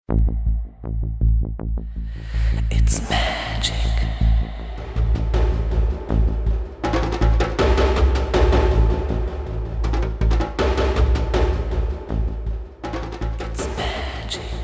It's magic. It's magic.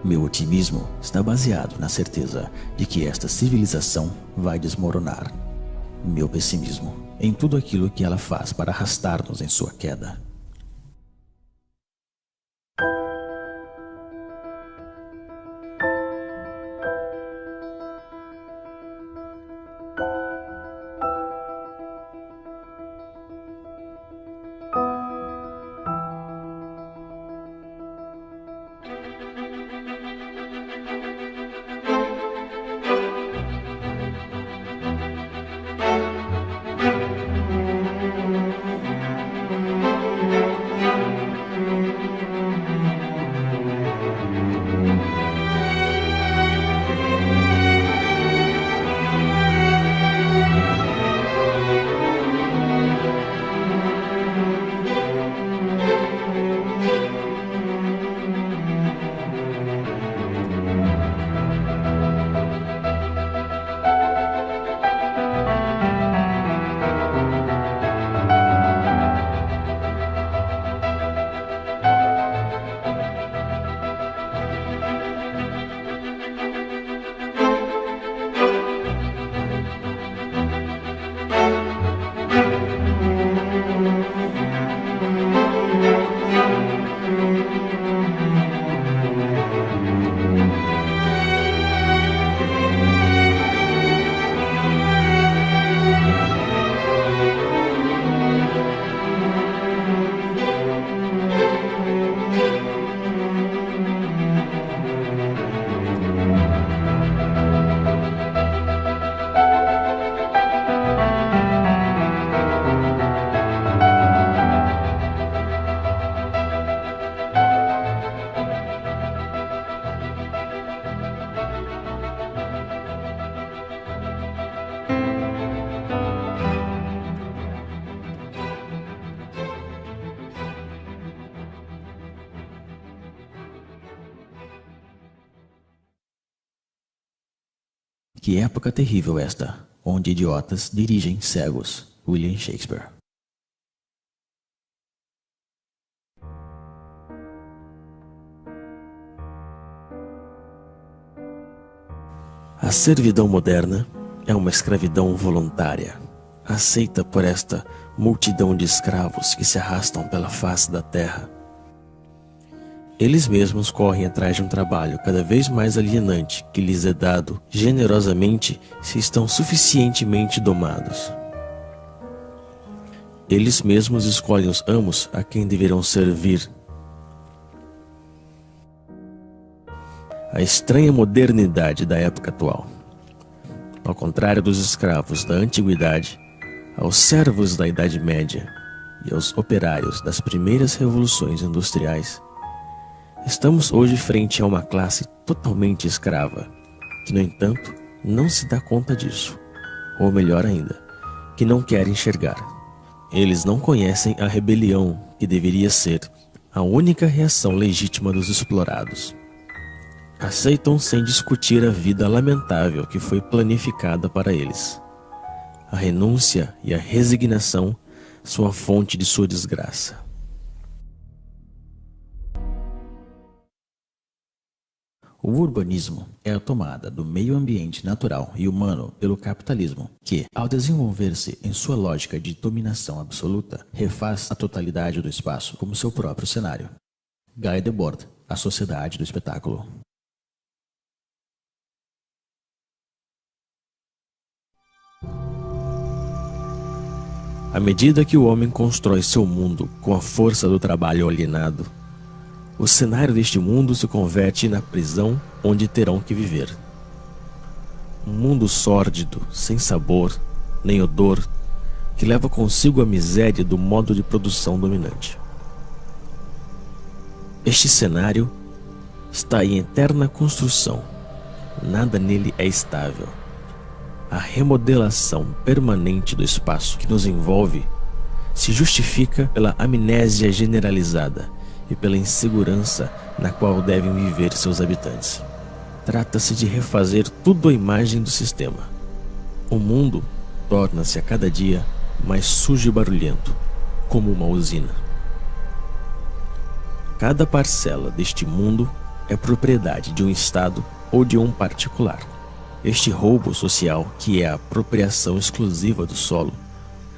Meu otimismo está baseado na certeza de que esta civilização vai desmoronar. Meu pessimismo em tudo aquilo que ela faz para arrastar-nos em sua queda. Que época terrível esta, onde idiotas dirigem cegos. William Shakespeare. A servidão moderna é uma escravidão voluntária, aceita por esta multidão de escravos que se arrastam pela face da terra. Eles mesmos correm atrás de um trabalho cada vez mais alienante que lhes é dado generosamente se estão suficientemente domados. Eles mesmos escolhem os amos a quem deverão servir. A estranha modernidade da época atual. Ao contrário dos escravos da antiguidade, aos servos da Idade Média e aos operários das primeiras revoluções industriais, estamos hoje frente a uma classe totalmente escrava, que, no entanto, não se dá conta disso, ou melhor ainda, que não quer enxergar. Eles não conhecem a rebelião que deveria ser a única reação legítima dos explorados. Aceitam sem discutir a vida lamentável que foi planificada para eles. A renúncia e a resignação são a fonte de sua desgraça. O urbanismo é a tomada do meio ambiente natural e humano pelo capitalismo, que, ao desenvolver-se em sua lógica de dominação absoluta, refaz a totalidade do espaço como seu próprio cenário. Guy Debord, A Sociedade do Espetáculo. À medida que o homem constrói seu mundo com a força do trabalho alienado, o cenário deste mundo se converte na prisão onde terão que viver. Um mundo sórdido, sem sabor, nem odor, que leva consigo a miséria do modo de produção dominante. Este cenário está em eterna construção. Nada nele é estável. A remodelação permanente do espaço que nos envolve se justifica pela amnésia generalizada e pela insegurança na qual devem viver seus habitantes. Trata-se de refazer tudo à imagem do sistema. O mundo torna-se a cada dia mais sujo e barulhento, como uma usina. Cada parcela deste mundo é propriedade de um Estado ou de um particular. Este roubo social, que é a apropriação exclusiva do solo,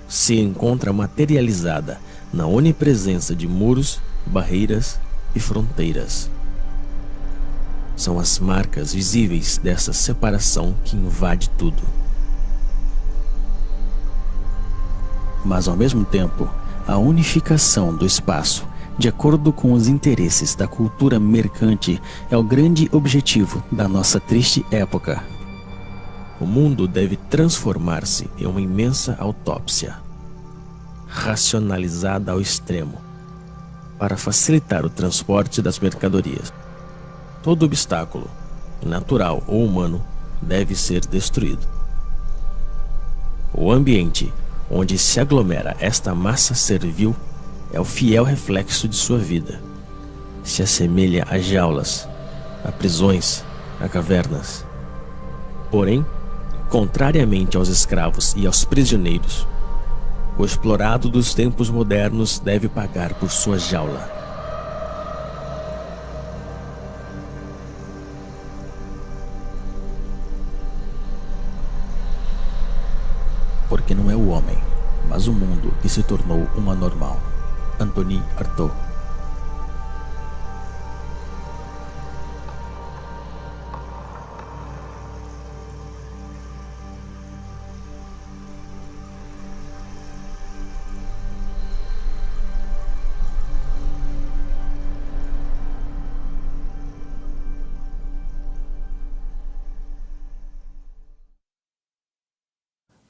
se encontra materializada na onipresença de muros, barreiras e fronteiras. São as marcas visíveis dessa separação que invade tudo. Mas ao mesmo tempo, a unificação do espaço, de acordo com os interesses da cultura mercante, é o grande objetivo da nossa triste época. O mundo deve transformar-se em uma imensa autópsia, racionalizada ao extremo, para facilitar o transporte das mercadorias. Todo obstáculo, natural ou humano, deve ser destruído. O ambiente onde se aglomera esta massa servil é o fiel reflexo de sua vida. Se assemelha a jaulas, a prisões, a cavernas. Porém, contrariamente aos escravos e aos prisioneiros, o explorado dos tempos modernos deve pagar por sua jaula. Porque não é o homem, mas o mundo que se tornou uma normal. Anthony Artaud.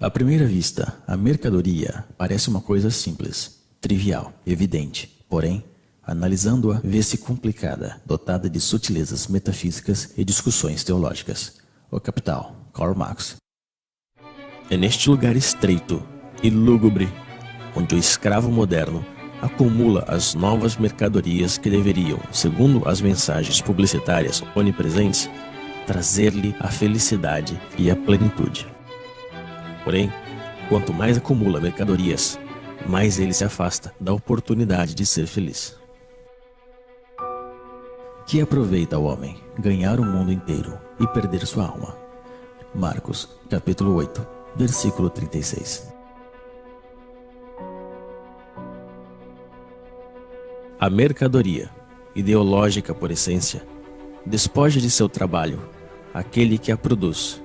À primeira vista, a mercadoria parece uma coisa simples, trivial, evidente. Porém, analisando-a, vê-se complicada, dotada de sutilezas metafísicas e discussões teológicas. O Capital, Karl Marx. É neste lugar estreito e lúgubre, onde o escravo moderno acumula as novas mercadorias que deveriam, segundo as mensagens publicitárias onipresentes, trazer-lhe a felicidade e a plenitude. Porém, quanto mais acumula mercadorias, mais ele se afasta da oportunidade de ser feliz. Que aproveita o homem ganhar o mundo inteiro e perder sua alma? Marcos, capítulo 8, versículo 36. A mercadoria, ideológica por essência, despoje de seu trabalho aquele que a produz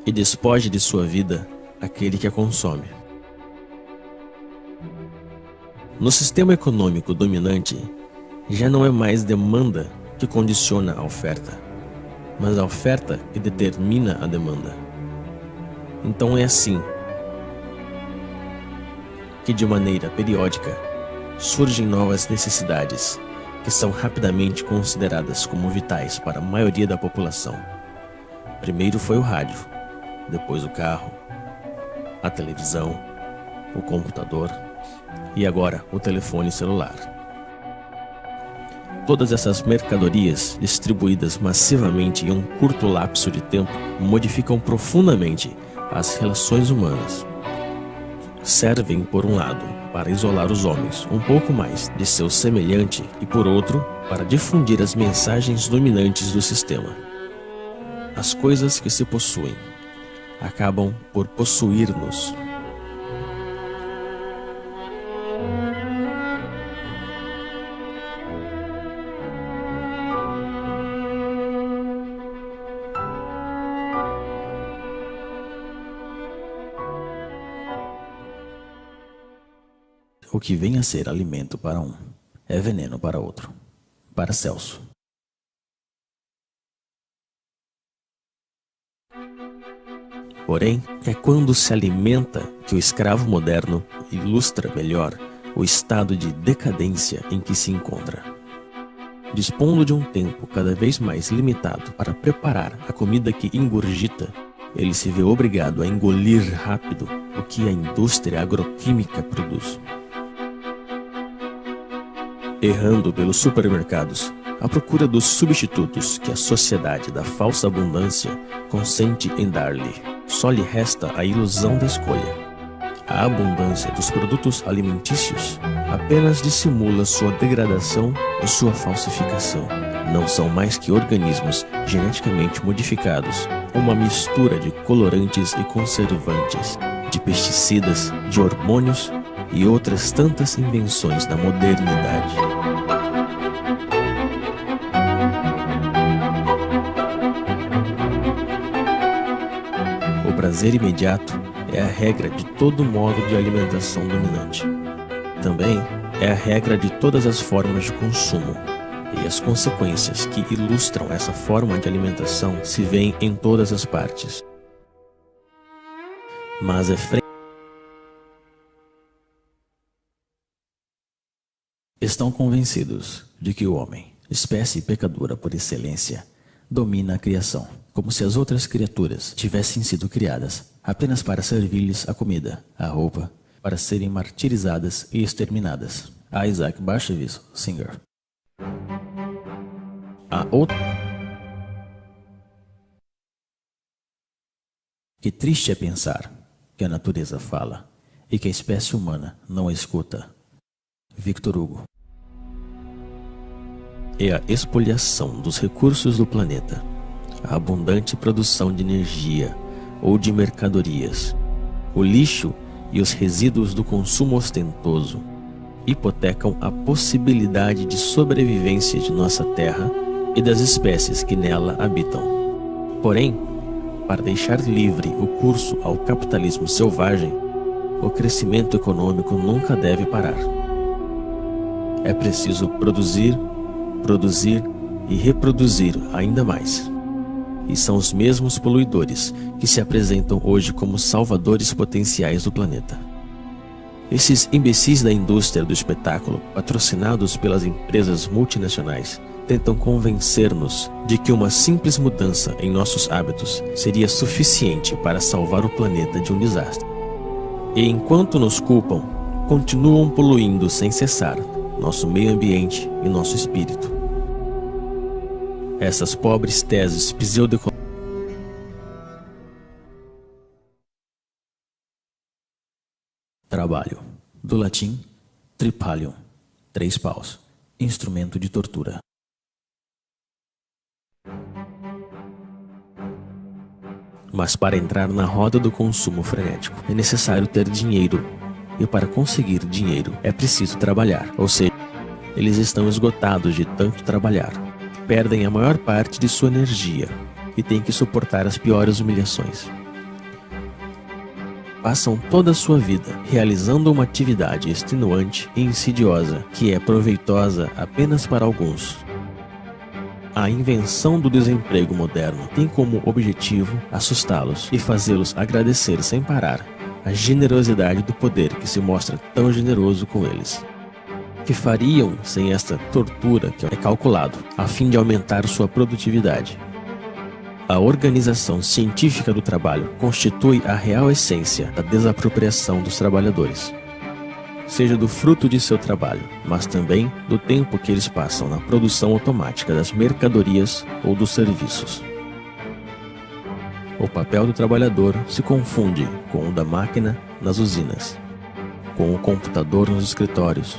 e despoje de sua vida aquele que a consome. No sistema econômico dominante, já não é mais demanda que condiciona a oferta, mas a oferta que determina a demanda. Então é assim que, de maneira periódica, surgem novas necessidades que são rapidamente consideradas como vitais para a maioria da população. Primeiro foi o rádio, depois o carro, a televisão, o computador e agora o telefone celular. Todas essas mercadorias, distribuídas massivamente em um curto lapso de tempo, modificam profundamente as relações humanas. Servem, por um lado, para isolar os homens um pouco mais de seu semelhante e, por outro, para difundir as mensagens dominantes do sistema. As coisas que se possuem acabam por possuir-nos. O que vem a ser alimento para um é veneno para outro. Paracelso. Porém, é quando se alimenta que o escravo moderno ilustra melhor o estado de decadência em que se encontra. Dispondo de um tempo cada vez mais limitado para preparar a comida que ingurgita, ele se vê obrigado a engolir rápido o que a indústria agroquímica produz. Errando pelos supermercados, à procura dos substitutos que a sociedade da falsa abundância consente em dar-lhe, só lhe resta a ilusão da escolha. A abundância dos produtos alimentícios apenas dissimula sua degradação e sua falsificação. Não são mais que organismos geneticamente modificados, uma mistura de colorantes e conservantes, de pesticidas, de hormônios e outras tantas invenções da modernidade. O prazer imediato é a regra de todo modo de alimentação dominante. Também é a regra de todas as formas de consumo, e as consequências que ilustram essa forma de alimentação se veem em todas as partes. Mas Estão convencidos de que o homem, espécie pecadora por excelência, domina a criação, como se as outras criaturas tivessem sido criadas apenas para servir-lhes a comida, a roupa, para serem martirizadas e exterminadas. Isaac Bashevis Singer. A outra. Que triste é pensar que a natureza fala e que a espécie humana não a escuta. Victor Hugo. É a expoliação dos recursos do planeta, a abundante produção de energia ou de mercadorias, o lixo e os resíduos do consumo ostentoso hipotecam a possibilidade de sobrevivência de nossa Terra e das espécies que nela habitam. Porém, para deixar livre o curso ao capitalismo selvagem, o crescimento econômico nunca deve parar. É preciso produzir e reproduzir ainda mais. E são os mesmos poluidores que se apresentam hoje como salvadores potenciais do planeta. Esses imbecis da indústria do espetáculo, patrocinados pelas empresas multinacionais, tentam convencer-nos de que uma simples mudança em nossos hábitos seria suficiente para salvar o planeta de um desastre. E enquanto nos culpam, continuam poluindo sem cessar nosso meio ambiente e nosso espírito. Essas pobres teses pseudo-econômicas Trabalho, do latim tripalium, 3 paus, instrumento de tortura. Mas para entrar na roda do consumo frenético é necessário ter dinheiro, e para conseguir dinheiro é preciso trabalhar, ou seja, eles estão esgotados de tanto trabalhar, perdem a maior parte de sua energia e têm que suportar as piores humilhações. Passam toda a sua vida realizando uma atividade extenuante e insidiosa que é proveitosa apenas para alguns. A invenção do desemprego moderno tem como objetivo assustá-los e fazê-los agradecer sem parar a generosidade do poder que se mostra tão generoso com eles. Que fariam sem esta tortura que é calculado, a fim de aumentar sua produtividade. A organização científica do trabalho constitui a real essência da desapropriação dos trabalhadores, seja do fruto de seu trabalho, mas também do tempo que eles passam na produção automática das mercadorias ou dos serviços. O papel do trabalhador se confunde com o da máquina nas usinas, com o computador nos escritórios.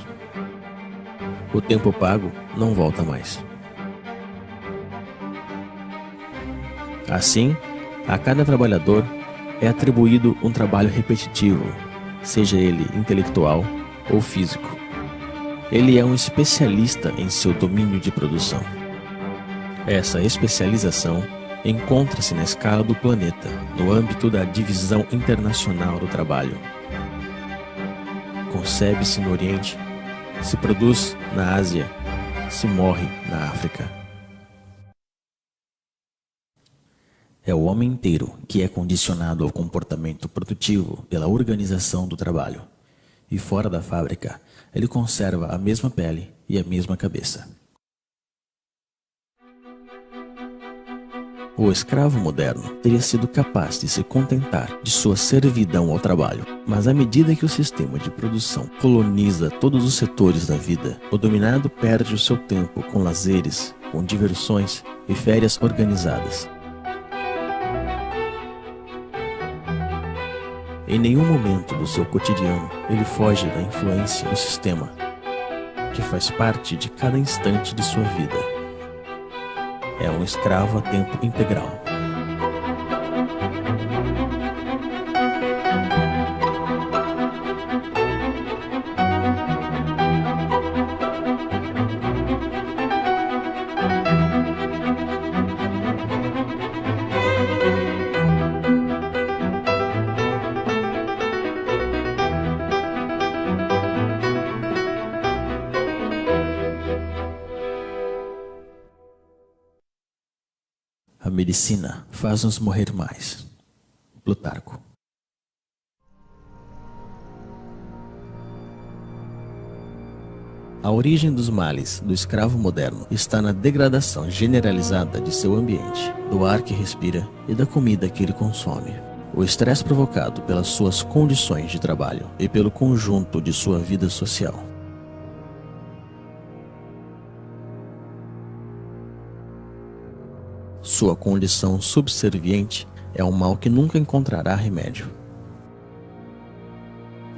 O tempo pago não volta mais. Assim, a cada trabalhador é atribuído um trabalho repetitivo, seja ele intelectual ou físico. Ele é um especialista em seu domínio de produção. Essa especialização encontra-se na escala do planeta, no âmbito da Divisão Internacional do Trabalho. Concebe-se no Oriente, se produz na Ásia, se morre na África. É o homem inteiro que é condicionado ao comportamento produtivo pela organização do trabalho. E fora da fábrica, ele conserva a mesma pele e a mesma cabeça. O escravo moderno teria sido capaz de se contentar de sua servidão ao trabalho, mas à medida que o sistema de produção coloniza todos os setores da vida, o dominado perde o seu tempo com lazeres, com diversões e férias organizadas. Em nenhum momento do seu cotidiano ele foge da influência do sistema, que faz parte de cada instante de sua vida. É um escravo a tempo integral. A medicina faz-nos morrer mais. Plutarco. A origem dos males do escravo moderno está na degradação generalizada de seu ambiente, do ar que respira e da comida que ele consome. O estresse provocado pelas suas condições de trabalho e pelo conjunto de sua vida social. Sua condição subserviente é um mal que nunca encontrará remédio.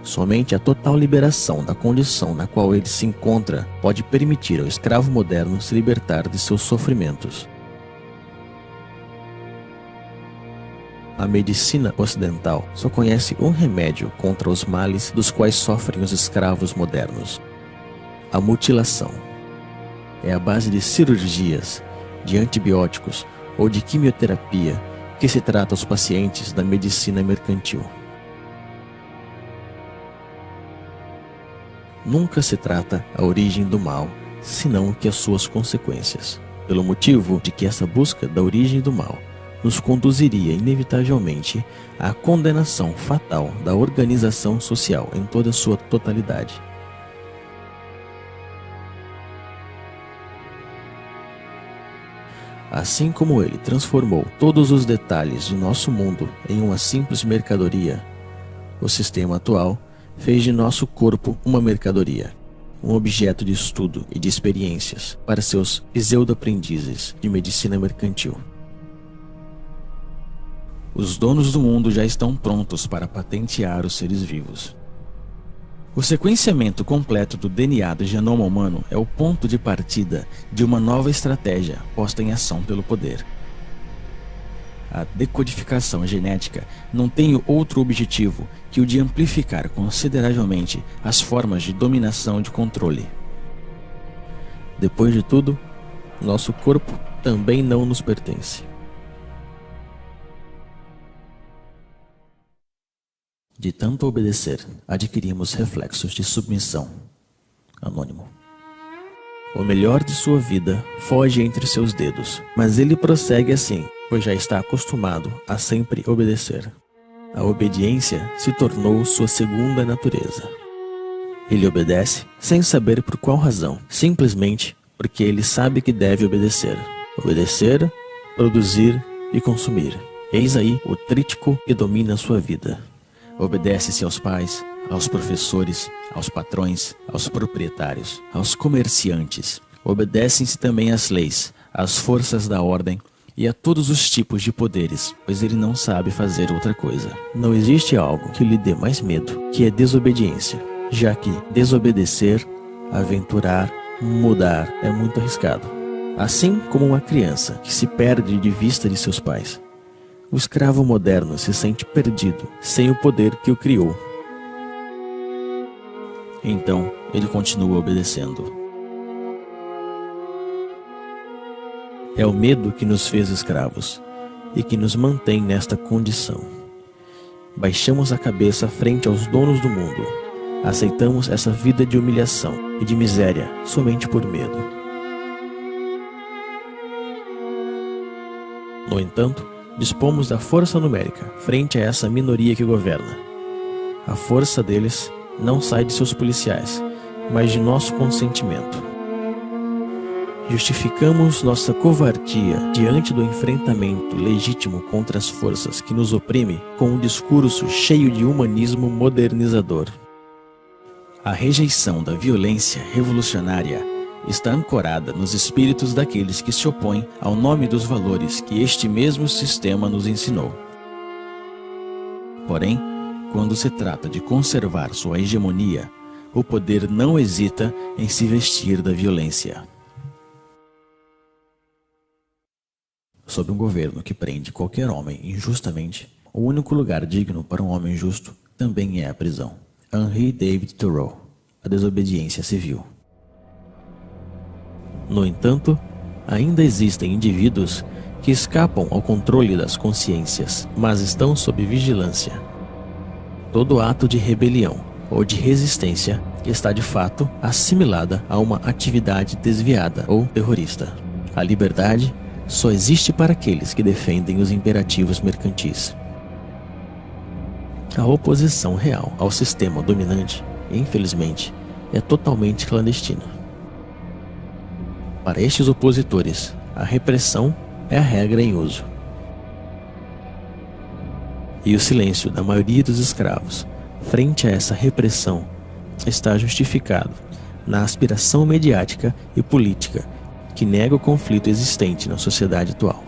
Somente a total liberação da condição na qual ele se encontra pode permitir ao escravo moderno se libertar de seus sofrimentos. A medicina ocidental só conhece um remédio contra os males dos quais sofrem os escravos modernos: a mutilação. É a base de cirurgias, de antibióticos ou de quimioterapia que se trata aos pacientes da medicina mercantil. Nunca se trata a origem do mal, senão que as suas consequências, pelo motivo de que essa busca da origem do mal nos conduziria inevitavelmente à condenação fatal da organização social em toda a sua totalidade. Assim como ele transformou todos os detalhes de nosso mundo em uma simples mercadoria, o sistema atual fez de nosso corpo uma mercadoria, um objeto de estudo e de experiências para seus pseudo-aprendizes de medicina mercantil. Os donos do mundo já estão prontos para patentear os seres vivos. O sequenciamento completo do DNA do genoma humano é o ponto de partida de uma nova estratégia posta em ação pelo poder. A decodificação genética não tem outro objetivo que o de amplificar consideravelmente as formas de dominação e de controle. Depois de tudo, nosso corpo também não nos pertence. De tanto obedecer, adquirimos reflexos de submissão. Anônimo. O melhor de sua vida foge entre seus dedos, mas ele prossegue assim, pois já está acostumado a sempre obedecer. A obediência se tornou sua segunda natureza. Ele obedece sem saber por qual razão, simplesmente porque ele sabe que deve obedecer. Obedecer, produzir e consumir. Eis aí o trítico que domina sua vida. Obedece-se aos pais, aos professores, aos patrões, aos proprietários, aos comerciantes. Obedecem-se também às leis, às forças da ordem e a todos os tipos de poderes, pois ele não sabe fazer outra coisa. Não existe algo que lhe dê mais medo que a desobediência, já que desobedecer, aventurar, mudar é muito arriscado. Assim como uma criança que se perde de vista de seus pais. O escravo moderno se sente perdido, sem o poder que o criou. Então, ele continua obedecendo. É o medo que nos fez escravos e que nos mantém nesta condição. Baixamos a cabeça frente aos donos do mundo. Aceitamos essa vida de humilhação e de miséria somente por medo. No entanto, dispomos da força numérica frente a essa minoria que governa. A força deles não sai de seus policiais, mas de nosso consentimento. Justificamos nossa covardia diante do enfrentamento legítimo contra as forças que nos oprimem com um discurso cheio de humanismo modernizador. A rejeição da violência revolucionária está ancorada nos espíritos daqueles que se opõem ao nome dos valores que este mesmo sistema nos ensinou. Porém, quando se trata de conservar sua hegemonia, o poder não hesita em se vestir da violência. Sob um governo que prende qualquer homem injustamente, o único lugar digno para um homem justo também é a prisão. Henry David Thoreau, A Desobediência Civil. No entanto, ainda existem indivíduos que escapam ao controle das consciências, mas estão sob vigilância. Todo ato de rebelião ou de resistência está de fato assimilada a uma atividade desviada ou terrorista. A liberdade só existe para aqueles que defendem os imperativos mercantis. A oposição real ao sistema dominante, infelizmente, é totalmente clandestina. Para estes opositores, a repressão é a regra em uso. E o silêncio da maioria dos escravos frente a essa repressão está justificado na aspiração mediática e política que nega o conflito existente na sociedade atual.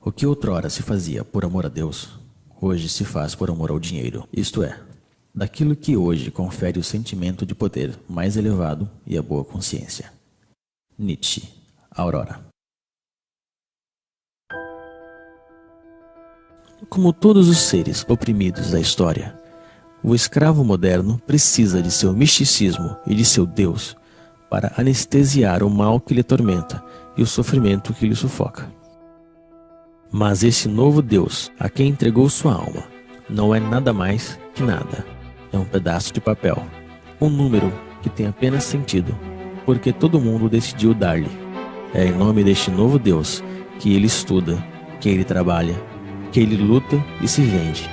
O que outrora se fazia por amor a Deus, hoje se faz por amor ao dinheiro, isto é, daquilo que hoje confere o sentimento de poder mais elevado e a boa consciência. Nietzsche, Aurora. Como todos os seres oprimidos da história, o escravo moderno precisa de seu misticismo e de seu Deus para anestesiar o mal que lhe atormenta e o sofrimento que lhe sufoca. Mas esse novo Deus, a quem entregou sua alma, não é nada mais que nada. É um pedaço de papel, um número que tem apenas sentido, porque todo mundo decidiu dar-lhe. É em nome deste novo Deus que ele estuda, que ele trabalha, que ele luta e se vende.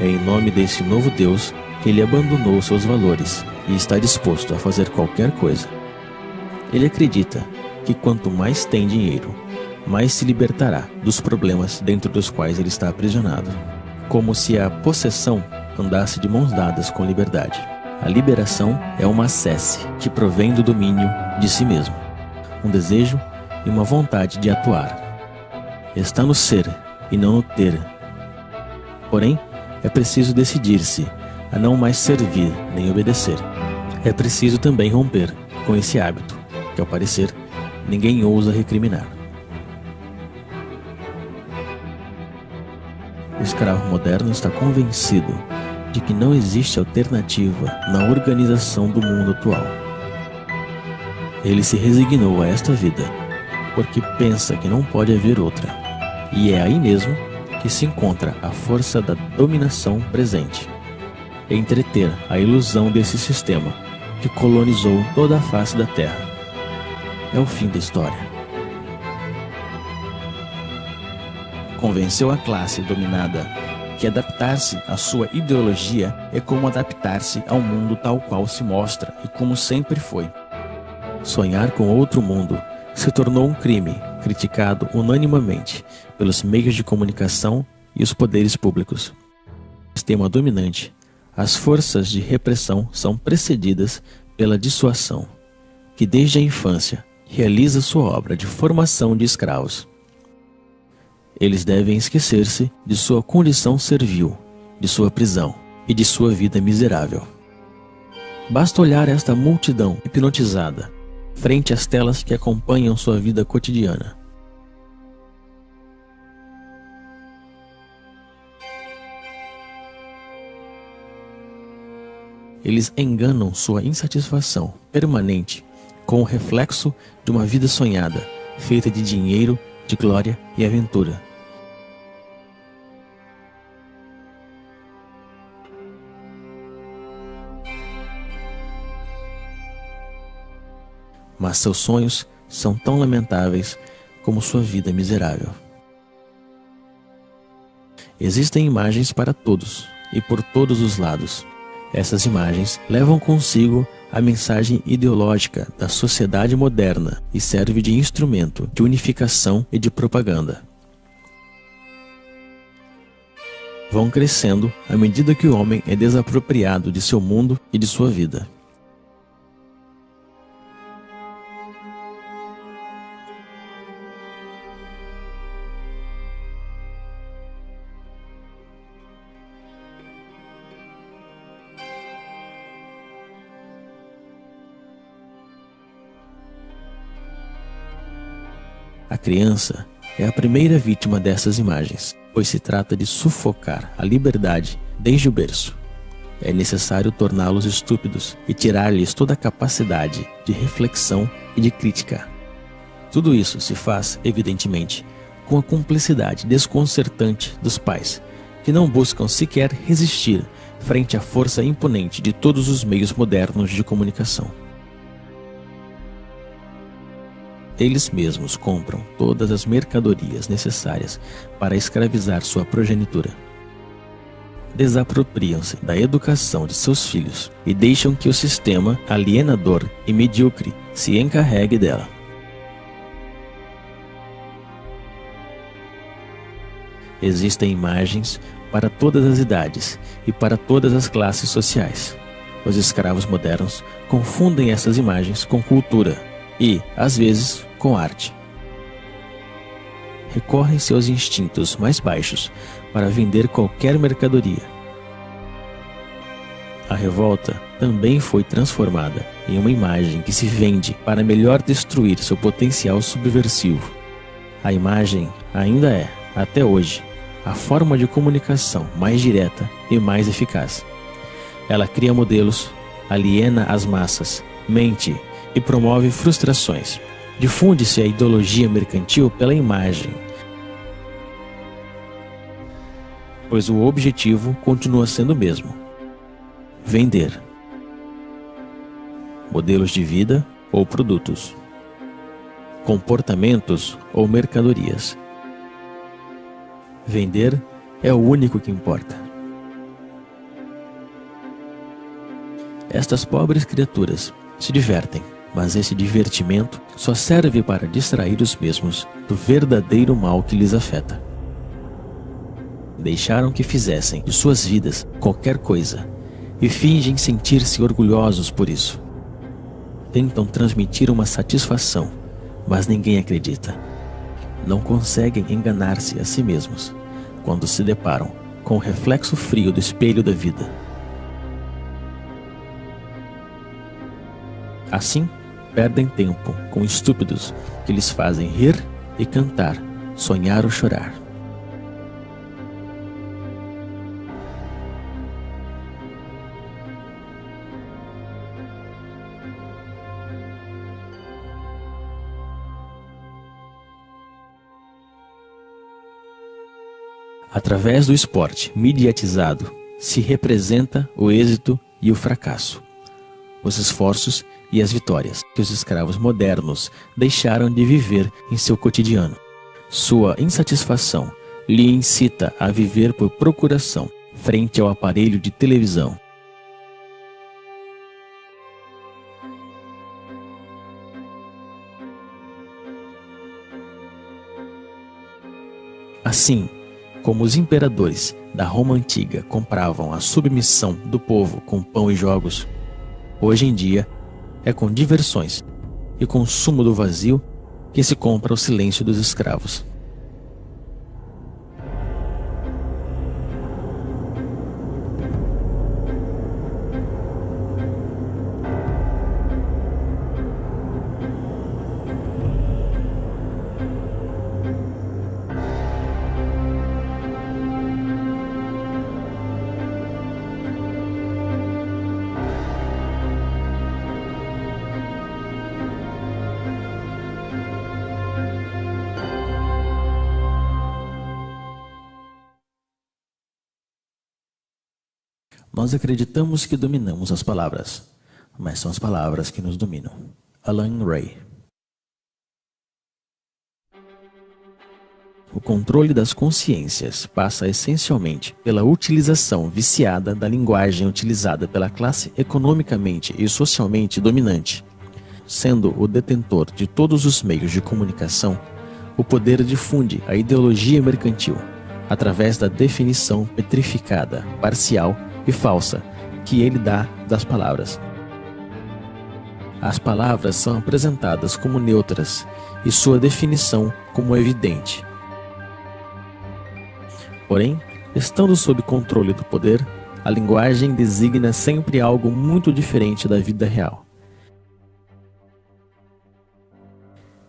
É em nome desse novo Deus que ele abandonou seus valores e está disposto a fazer qualquer coisa. Ele acredita que quanto mais tem dinheiro, mais se libertará dos problemas dentro dos quais ele está aprisionado. Como se a possessão andasse de mãos dadas com liberdade. A liberação é uma acesse que provém do domínio de si mesmo, um desejo e uma vontade de atuar. Está no ser e não no ter. Porém, é preciso decidir-se a não mais servir nem obedecer. É preciso também romper com esse hábito, que ao parecer ninguém ousa recriminar. O escravo moderno está convencido de que não existe alternativa na organização do mundo atual. Ele se resignou a esta vida, porque pensa que não pode haver outra, e é aí mesmo que se encontra a força da dominação presente. Entreter a ilusão desse sistema que colonizou toda a face da Terra. É o fim da história. Convenceu a classe dominada que adaptar-se à sua ideologia é como adaptar-se ao mundo tal qual se mostra e como sempre foi. Sonhar com outro mundo se tornou um crime, criticado unanimemente pelos meios de comunicação e os poderes públicos. No sistema dominante, as forças de repressão são precedidas pela dissuasão, que desde a infância realiza sua obra de formação de escravos. Eles devem esquecer-se de sua condição servil, de sua prisão e de sua vida miserável. Basta olhar esta multidão hipnotizada frente às telas que acompanham sua vida cotidiana. Eles enganam sua insatisfação permanente com o reflexo de uma vida sonhada, feita de dinheiro, de glória e aventura. Mas seus sonhos são tão lamentáveis como sua vida miserável. Existem imagens para todos e por todos os lados. Essas imagens levam consigo a mensagem ideológica da sociedade moderna e serve de instrumento de unificação e de propaganda. Vão crescendo à medida que o homem é desapropriado de seu mundo e de sua vida. A criança é a primeira vítima dessas imagens, pois se trata de sufocar a liberdade desde o berço. É necessário torná-los estúpidos e tirar-lhes toda a capacidade de reflexão e de crítica. Tudo isso se faz, evidentemente, com a cumplicidade desconcertante dos pais, que não buscam sequer resistir frente à força imponente de todos os meios modernos de comunicação. Eles mesmos compram todas as mercadorias necessárias para escravizar sua progenitura. Desapropriam-se da educação de seus filhos e deixam que o sistema alienador e medíocre se encarregue dela. Existem imagens para todas as idades e para todas as classes sociais. Os escravos modernos confundem essas imagens com cultura e, às vezes, com arte. Recorrem seus instintos mais baixos para vender qualquer mercadoria. A revolta também foi transformada em uma imagem que se vende para melhor destruir seu potencial subversivo. A imagem ainda é, até hoje, a forma de comunicação mais direta e mais eficaz. Ela cria modelos, aliena as massas, mente e promove frustrações. Difunde-se a ideologia mercantil pela imagem, pois o objetivo continua sendo o mesmo: vender. Modelos de vida ou produtos, comportamentos ou mercadorias. Vender é o único que importa. Estas pobres criaturas se divertem Mas esse divertimento só serve para distrair os mesmos do verdadeiro mal que lhes afeta. Deixaram que fizessem de suas vidas qualquer coisa e fingem sentir-se orgulhosos por isso. Tentam transmitir uma satisfação, mas ninguém acredita. Não conseguem enganar-se a si mesmos quando se deparam com o reflexo frio do espelho da vida. Assim, perdem tempo com estúpidos que lhes fazem rir e cantar, sonhar ou chorar. Através do esporte mediatizado, se representa o êxito e o fracasso, os esforços e as vitórias que os escravos modernos deixaram de viver em seu cotidiano. Sua insatisfação lhe incita a viver por procuração frente ao aparelho de televisão. Assim, como os imperadores da Roma antiga compravam a submissão do povo com pão e jogos, hoje em dia é com diversões e consumo do vazio que se compra o silêncio dos escravos. Nós acreditamos que dominamos as palavras, mas são as palavras que nos dominam. Alan Ray. O controle das consciências passa essencialmente pela utilização viciada da linguagem utilizada pela classe economicamente e socialmente dominante. Sendo o detentor de todos os meios de comunicação, o poder difunde a ideologia mercantil através da definição petrificada, parcial e falsa que ele dá das palavras. As palavras são apresentadas como neutras e sua definição como evidente. Porém, estando sob controle do poder, a linguagem designa sempre algo muito diferente da vida real.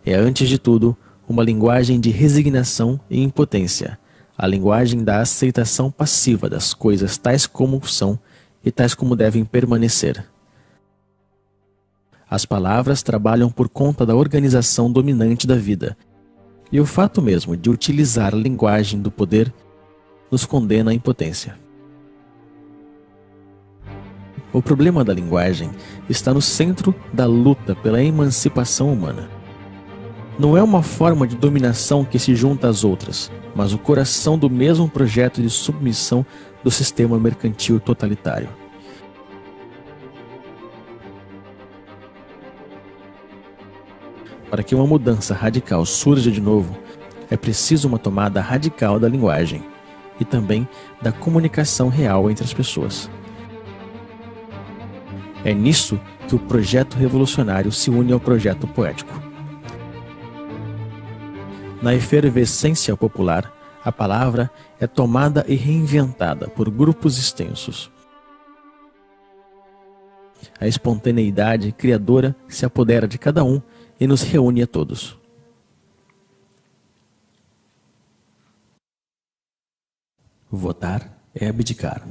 É, antes de tudo, uma linguagem de resignação e impotência, a linguagem da aceitação passiva das coisas tais como são e tais como devem permanecer. As palavras trabalham por conta da organização dominante da vida, e o fato mesmo de utilizar a linguagem do poder nos condena à impotência. O problema da linguagem está no centro da luta pela emancipação humana. Não é uma forma de dominação que se junta às outras, mas o coração do mesmo projeto de submissão do sistema mercantil totalitário. Para que uma mudança radical surja de novo, é preciso uma tomada radical da linguagem e também da comunicação real entre as pessoas. É nisso que o projeto revolucionário se une ao projeto poético. Na efervescência popular, a palavra é tomada e reinventada por grupos extensos. A espontaneidade criadora se apodera de cada um e nos reúne a todos. Votar é abdicar.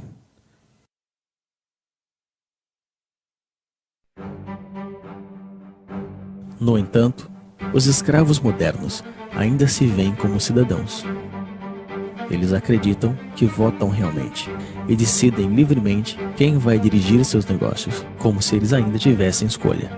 No entanto, os escravos modernos ainda se veem como cidadãos. Eles acreditam que votam realmente e decidem livremente quem vai dirigir seus negócios, como se eles ainda tivessem escolha.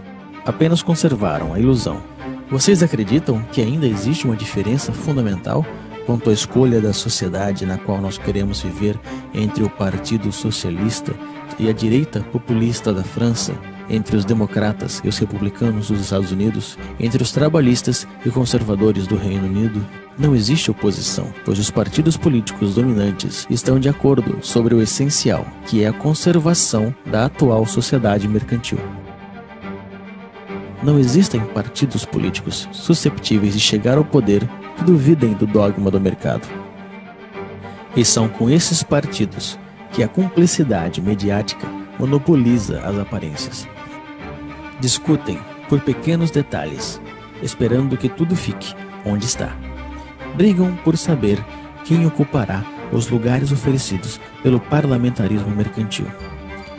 Apenas conservaram a ilusão. Vocês acreditam que ainda existe uma diferença fundamental quanto à escolha da sociedade na qual nós queremos viver entre o Partido Socialista e a direita populista da França, entre os democratas e os republicanos dos Estados Unidos, entre os trabalhistas e conservadores do Reino Unido, não existe oposição, pois os partidos políticos dominantes estão de acordo sobre o essencial, que é a conservação da atual sociedade mercantil. Não existem partidos políticos susceptíveis de chegar ao poder que duvidem do dogma do mercado. E são com esses partidos que a cumplicidade mediática monopoliza as aparências. Discutem por pequenos detalhes, esperando que tudo fique onde está. Brigam por saber quem ocupará os lugares oferecidos pelo parlamentarismo mercantil.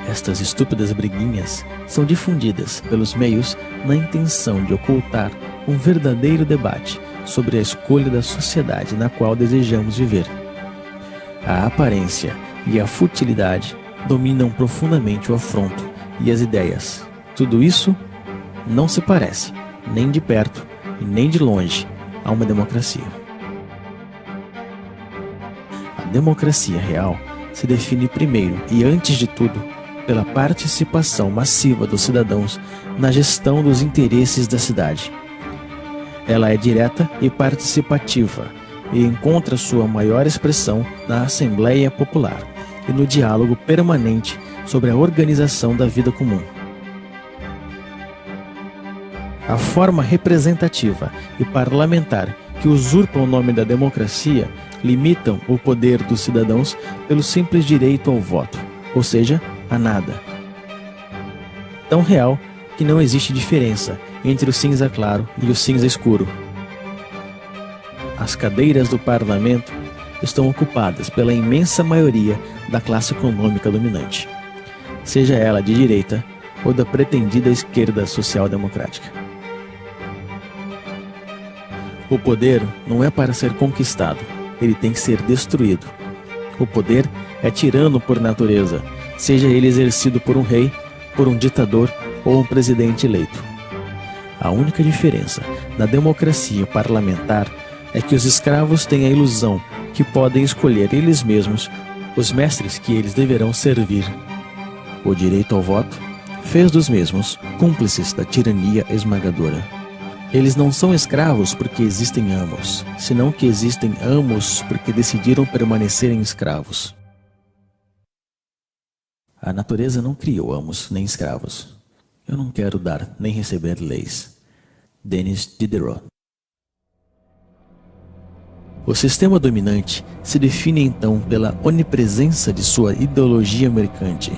Estas estúpidas briguinhas são difundidas pelos meios na intenção de ocultar um verdadeiro debate sobre a escolha da sociedade na qual desejamos viver. A aparência e a futilidade dominam profundamente o afronto e as ideias. Tudo isso não se parece, nem de perto e nem de longe, a uma democracia. A democracia real se define primeiro e antes de tudo pela participação massiva dos cidadãos na gestão dos interesses da cidade. Ela é direta e participativa e encontra sua maior expressão na Assembleia Popular e no diálogo permanente sobre a organização da vida comum. A forma representativa e parlamentar que usurpa o nome da democracia limitam o poder dos cidadãos pelo simples direito ao voto, ou seja, a nada. Tão real que não existe diferença entre o cinza claro e o cinza escuro. As cadeiras do parlamento estão ocupadas pela imensa maioria da classe econômica dominante, seja ela de direita ou da pretendida esquerda social-democrática. O poder não é para ser conquistado, ele tem que ser destruído. O poder é tirano por natureza, seja ele exercido por um rei, por um ditador ou um presidente eleito. A única diferença na democracia parlamentar é que os escravos têm a ilusão que podem escolher eles mesmos os mestres que eles deverão servir. O direito ao voto fez dos mesmos cúmplices da tirania esmagadora. Eles não são escravos porque existem amos, senão que existem amos porque decidiram permanecerem escravos. A natureza não criou amos nem escravos. Eu não quero dar nem receber leis. Denis Diderot. O sistema dominante se define então pela onipresença de sua ideologia mercante.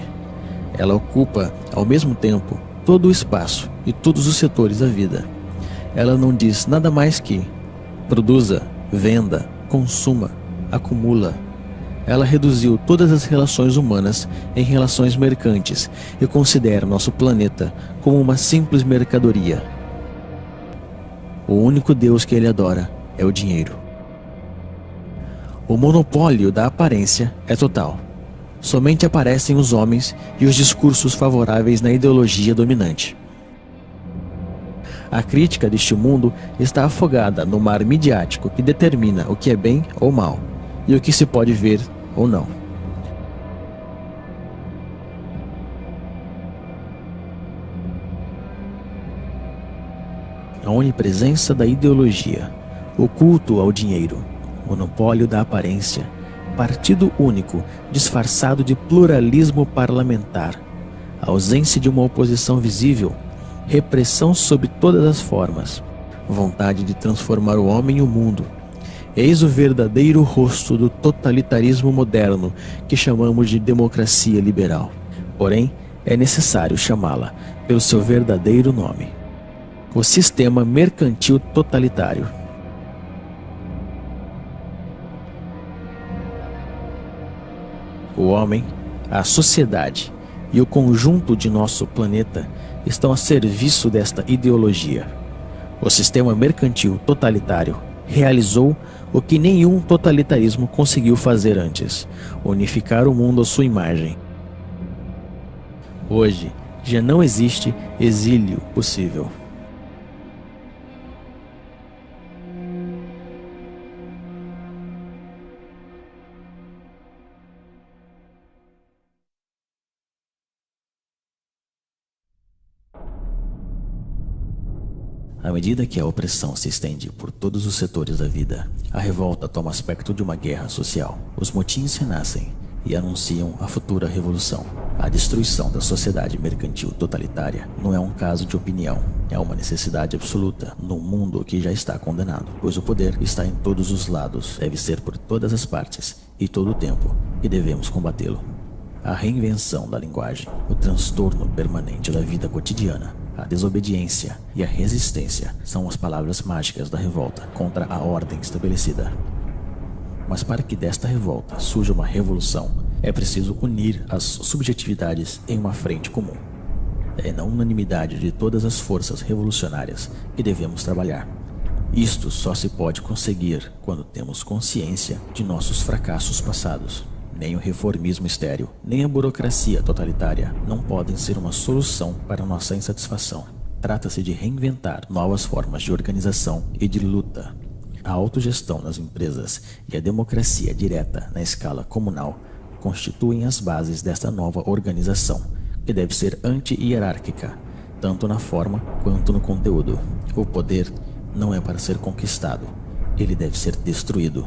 Ela ocupa, ao mesmo tempo, todo o espaço e todos os setores da vida. Ela não diz nada mais que produza, venda, consuma, acumula. Ela reduziu todas as relações humanas em relações mercantes e considera nosso planeta como uma simples mercadoria. O único Deus que ele adora é o dinheiro. O monopólio da aparência é total. Somente aparecem os homens e os discursos favoráveis na ideologia dominante. A crítica deste mundo está afogada no mar midiático que determina o que é bem ou mal e o que se pode ver ou não. A onipresença da ideologia, o culto ao dinheiro, monopólio da aparência, partido único disfarçado de pluralismo parlamentar, ausência de uma oposição visível, repressão sob todas as formas, vontade de transformar o homem e o mundo. Eis o verdadeiro rosto do totalitarismo moderno que chamamos de democracia liberal. Porém, é necessário chamá-la pelo seu verdadeiro nome: o sistema mercantil totalitário. O homem, a sociedade e o conjunto de nosso planeta estão a serviço desta ideologia. O sistema mercantil totalitário realizou o que nenhum totalitarismo conseguiu fazer antes: unificar o mundo à sua imagem. Hoje já não existe exílio possível. À medida que a opressão se estende por todos os setores da vida, a revolta toma aspecto de uma guerra social. Os motins renascem e anunciam a futura revolução. A destruição da sociedade mercantil totalitária não é um caso de opinião, é uma necessidade absoluta num mundo que já está condenado, pois o poder está em todos os lados, deve ser por todas as partes e todo o tempo, e devemos combatê-lo. A reinvenção da linguagem, o transtorno permanente da vida cotidiana, a desobediência e a resistência são as palavras mágicas da revolta contra a ordem estabelecida. Mas para que desta revolta surja uma revolução, é preciso unir as subjetividades em uma frente comum. É na unanimidade de todas as forças revolucionárias que devemos trabalhar. Isto só se pode conseguir quando temos consciência de nossos fracassos passados. Nem o reformismo estéril, nem a burocracia totalitária não podem ser uma solução para nossa insatisfação. Trata-se de reinventar novas formas de organização e de luta. A autogestão nas empresas e a democracia direta na escala comunal constituem as bases desta nova organização, que deve ser anti-hierárquica, tanto na forma quanto no conteúdo. O poder não é para ser conquistado, ele deve ser destruído.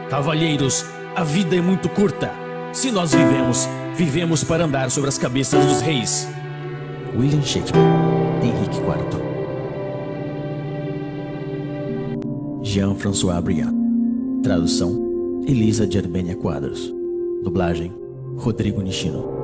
Cavalheiros, a vida é muito curta. Se nós vivemos, vivemos para andar sobre as cabeças dos reis. William Shakespeare, Henrique IV. Jean-François Briand. Tradução: Elisa de Armênia Quadros. Dublagem: Rodrigo Nishino.